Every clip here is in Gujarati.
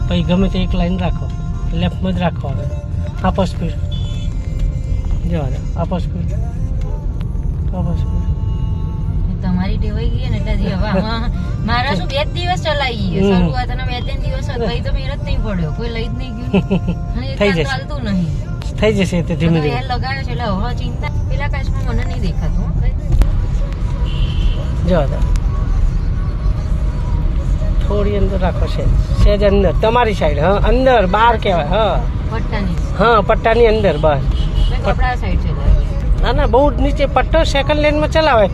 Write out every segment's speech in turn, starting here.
પછી ગમે તે એક લાઈન રાખો, લેફ્ટમાં જ રાખો. હવે આપો સ્પીડ, જવા દો, આપો સ્પીડ, આપો સ્પીડ. તમારી ટેવાઈ ગઈ ને એટલે હવે મારા શું 2 દિવસ ચલાવી ગઈ શરૂઆતના 2-3 દિવસ ભાઈ તો મેર જ નહીં પડ્યો, કોઈ લઈ જ નહીં ગયું. થઈ જશે, ચાલતું નહીં, થઈ જશે તે ધીમે ધીમે. લગાવ્યો છે એટલે હવે ચિંતા. પેલા કાચમાં મને નહીં દેખાતું. જવા દો, થોડી અંદર રાખો, સેજ અંદર તમારી સાઈડ. હા અંદર, બહાર કહેવાય. હા પટ્ટાની, હા પટ્ટાની અંદર બસ. કપડા સાઈડ છે. ના ના, બહુ નીચે પટ્ટો સેકન્ડ લેનમાં ચલાવે,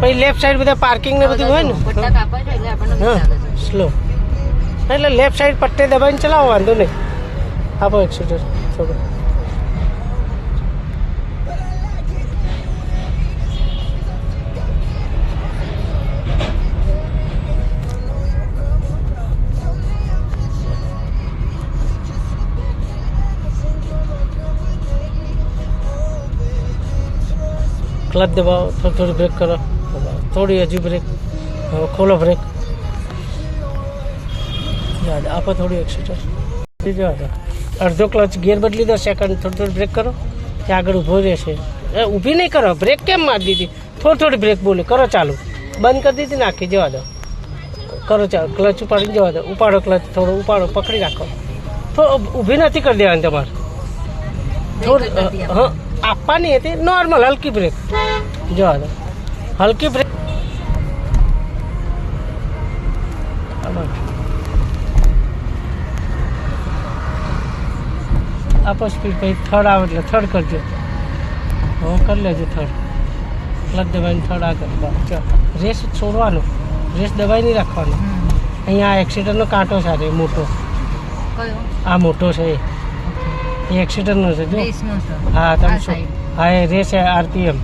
પછી લેફ્ટ સાઈડ બધા પાર્કિંગ ને બધું હોય ને. પટ્ટા કાપા છે એટલે આપણને હા સ્લો, એટલે લેફ્ટ સાઈડ પટ્ટે દબાઈને ચલાવો, વાંધો નહીં. આપો એક્સિટર થોડું. ક્લચ દબાવો, થોડી બ્રેક કરો, થોડી હજી બ્રેક, ખોલો બ્રેક. યાદ આપો થોડી એક્સિટર. અડધો ક્લચ ગિયર બદલી દો, સેકન્ડ થોડી બ્રેક કરો, ત્યાં આગળ ઊભો રહેશે. ઊભી નહીં કરો, બ્રેક કેમ મારી દીધી? થોડી બ્રેક બોલી કરો, ચાલુ બંધ કરી દીધી, નાખી જવા દો, કરો ચાલુ. ક્લચ ઉપાડીને જવા દો, ઉપાડો ક્લચ, થોડો ઉપાડો, પકડી રાખો. ઊભી નથી કરી દેવાની તમારે, થોડી હા આપવાની હતી નોર્મલ, હલકી બ્રેક. જવા દો, હલકી બ્રેક. આપો સ્પીડ, પછી થર્ડ આવે એટલે થર્ડ કરજો. હવે કરી લેજો થર્ડ, ક્લચ દબાઈને થર્ડ આગળ. ચાલો રેસ છોડવાનો, રેસ દબાઈ નહીં રાખવાનો. અહીંયા આ એક્સિડન્ટનો કાંટો સાથે મોટો, આ મોટો છે એ એક્સિડન્ટનો છે જો. હા તમે હા એ રેસ આરપીએમ,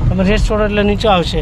તમે રેસ છોડો એટલે નીચે આવશે.